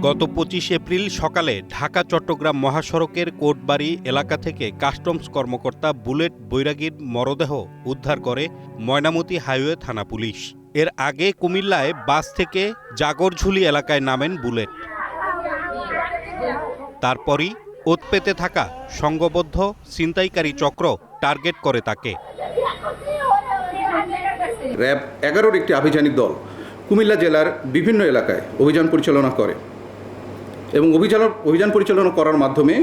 গত ২৫ এপ্রিল সকালে ঢাকা চট্টগ্রাম মহাসড়কের কোটবাড়ি এলাকা থেকে কাস্টমস কর্মকর্তা বুলেট বৈরাগীর মরদেহ উদ্ধার করে ময়নামতি হাইওয়ে থানা পুলিশ। এর আগে কুমিল্লায় বাস থেকে জাগরঝুলি এলাকায় নামেন বুলেট। তারপরই ওত পেতে থাকা সংঘবদ্ধ ছিনতাইকারী চক্র টার্গেট করে তাকে। র্যাব ১১-র একটি আভিযানিক দল কুমিল্লা জেলার বিভিন্ন এলাকায় অভিযান পরিচালনা করে এবং অভিযান পরিচালনা করার মাধ্যমে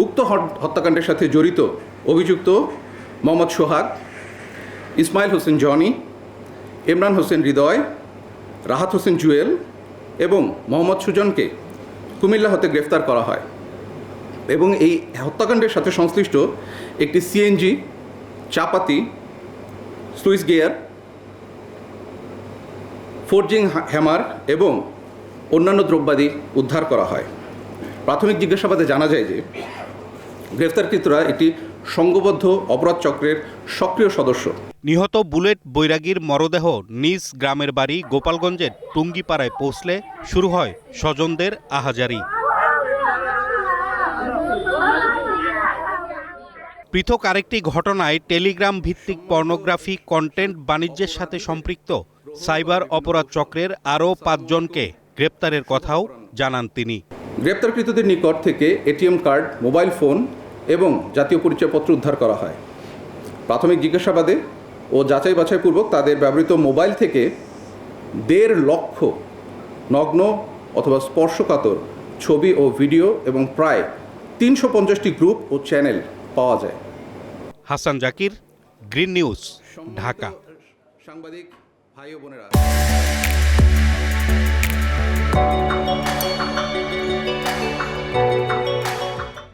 উক্ত হত্যাকাণ্ডের সাথে জড়িত অভিযুক্ত মোহাম্মদ সোহাগ, ইসমাইল হোসেন জনি, ইমরান হোসেন হৃদয়, রাহাত হোসেন জুয়েল এবং মোহাম্মদ সুজনকে কুমিল্লা হতে গ্রেফতার করা হয় এবং এই হত্যাকাণ্ডের সাথে সংশ্লিষ্ট একটি সিএনজি, চাপাতি, সুইচ গিয়ার, ফোর্জিং হ্যামার এবং অন্যান্য দ্রব্যাদি উদ্ধার করা হয়। প্রাথমিক জিজ্ঞাসাবাদে জানা যায় যে গ্রেফতারকৃতরা একটি সংঘবদ্ধ অপরাধ চক্রের সক্রিয় সদস্য। নিহত বুলেট বৈরাগীর মরদেহ নিজ গ্রামের বাড়ি গোপালগঞ্জের টুঙ্গিপাড়ায় পৌঁছলে শুরু হয় স্বজনদের আহাজারি। পৃথক আরেকটি ঘটনায় টেলিগ্রাম ভিত্তিক পর্নোগ্রাফি কন্টেন্ট বাণিজ্যের সাথে সম্পৃক্ত সাইবার অপরাধ চক্রের আরও ৫ জনকে গ্রেপ্তারের কথাও জানান তিনি। গ্রেপ্তারকৃতদের নিকট থেকে এটিএম কার্ড, মোবাইল ফোন এবং জাতীয় পরিচয়পত্র উদ্ধার করা হয়। প্রাথমিক জিজ্ঞাসাবাদে ও যাচাই বাছাইপূর্বক তাদের ব্যবহৃত মোবাইল থেকে ১.৫ লক্ষ নগ্ন অথবা স্পর্শকাতর ছবি ও ভিডিও এবং প্রায় ৩৫০টি গ্রুপ ও চ্যানেল পাওয়া যায়। Hasan Zakir, green news, Dhaka. সাংবাদিক ভাই ও বোনেরা।